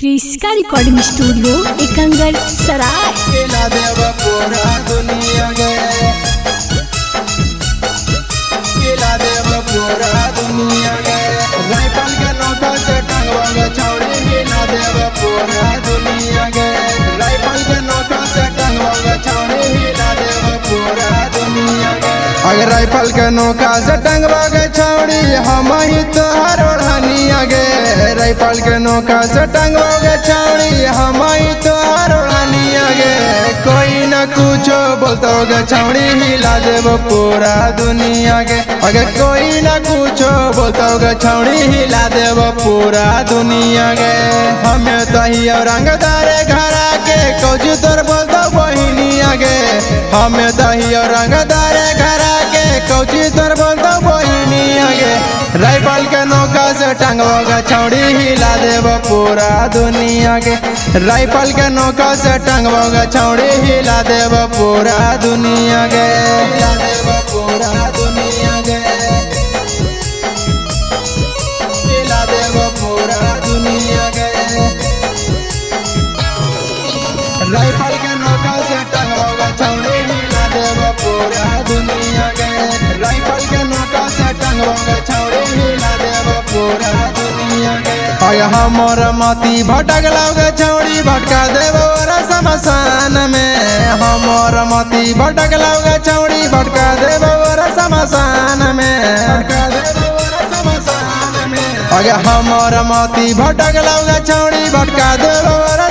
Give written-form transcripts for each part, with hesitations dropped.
क्रिस्का recording studio Ekangar सराय। केला देव पूरा दुनिया गे, केला देव पूरा दुनिया गे। राइफल के नोटा से टंगवा छौड़ी केला देव पूरा दुनिया गे। राइफल के नोटा से टंगवा छौड़ी केला देव पूरा दुनिया गे। अगर राइफल के नोका से टंगवा छौड़ी हम ही तोहर ओढ़निया गे। राइफल के नोका से टंगवा छौड़ी हम ही तोहर ओढ़निया गे। कोई न कुछ बोलतो गे छौड़ी हिला देव पूरा दुनिया गे। अगर कोई न कुछ बोलतो गे छौड़ी हिला देव पूरा दुनिया गे। हमें तही रंगदारे घरा के कौजू तोर बोलतो बहिनिया गे। हमें तही रंगदारे घरा के कौची तोर बोलतो बहिनिया गे। राइफल के नौका से टंगवा छौड़ी हिला देव पूरा दुनिया के। राइफल के नौका से टंगवा छौड़ी हिला देव पूरा दुनिया के। हिला देव पूरा दुनिया के, हिला देव पूरा दुनिया के। राइफल के नौका से टंगवा छौड़ी हिला देव पूरा दुनिया के। राइफल के नौका से टंगवा छौड़ी हिला देव पूरा दुनिया के। आया हमर माती भटक लौगे छौड़ी भटका देव शमशान में। हमर माती भटक लौगे छौड़ी भटका देव शमशान में। भटका देव शमशान में। आया हमर माती भटक लौगे छौड़ी भटका देव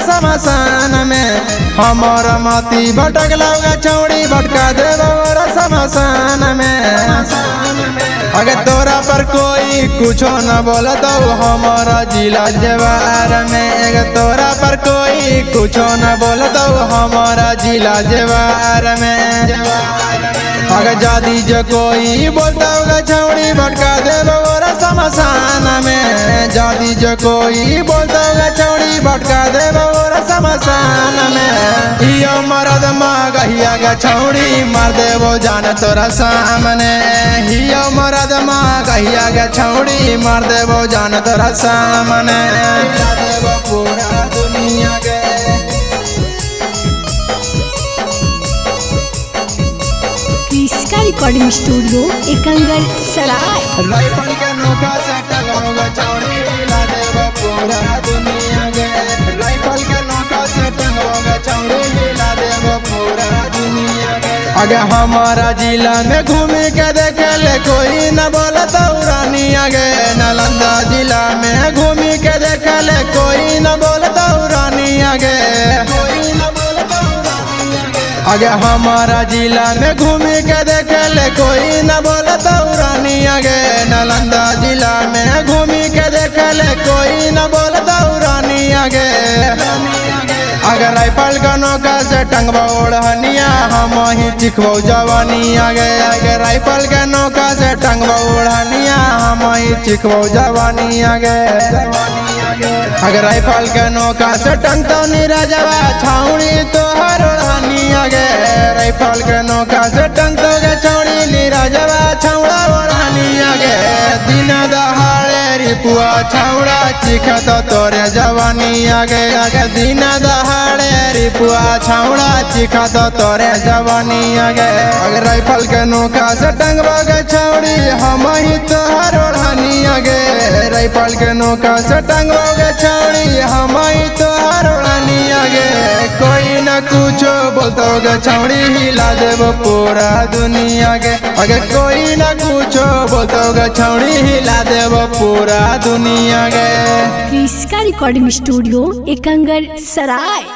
शमशान में। हमर माती भटक लौगे छौड़ी भटका देव शमशान में। अगर तोरा पर कोई कुछो न बोलतो हमारा जिला जवार में। अगर तोरा पर कोई कुछो न बोलतो हमारा जिला जवार में। अगर जादी जो कोई बोलतो छौड़ी भटका देव शमशान में। जादी जो कोई बोलतो छौड़ी भटका देव शमशान में। यो मरद माँ गहिया गे छौड़ी मार देवो जान तोरा सामने। हियो मरद माँ गहिया गे छौड़ी मार देवो जान तोरा सामने। हिला देव पूरा दुनिया गे, क्रिस्का रिकॉर्डिंग स्टूडियो एकंगर सराय। राइफल के नौका से टंगवा छौड़ी हिला देव पूरा दुनिया गे। राइफल के नौका से टंगवा छौड़ी हिला देव पूरा दुनिया गे। अगर हमारा जिला में घूम के देखे ले कोई न बोलतो रानिया गे। नालंदा जिला में घूम के देखे ले कोई न बोलतो रानिया गे। कोई न बोलतो रानिया गे। अगर हमारा जिला में घूम के देखे ले कोई न बोलतो रानिया गे। नालंदा जिला में घूम के देखे ले कोई न बोलतो रानिया गे। अगर राइफल का नौका से टंगवा ओढ़निया हम ही चिखबो जवानिया गे। अगर राइफल के नौका से टंगवा ओढ़निया हम ही चिखबो जवानिया गे। अगर राइफल के नौका से टंगतो नीरजवा छौड़ी तोहर ओढ़निया गे। राइफल के नौका से टंगतो गे छौड़ी नीरजवा छौड़ा ओढ़निया गे। दिन दहाड़े रिपुआ छौड़ा चिखत तोरे जवानिया गे। अगर दिन दहाड़े रिपुआ छौड़ा चिखत तोरे जवानिया गे। अगर राइफल के नौका से टंगवा गे छौड़ी हम ही तोहर ओढ़निया गे। राइफल के नौका से टंगवा गे छौड़ी हम ही तोहर ओढ़निया गे। कोई न कुछ बोलतो गे छौड़ी हिला देव पूरा दुनिया गे। अगर कोई न कुछ बोलतो गे छौड़ी हिला देव पूरा दुनिया गे। क्रिस्का रिकॉर्डिंग स्टूडियो एकंगर सराय।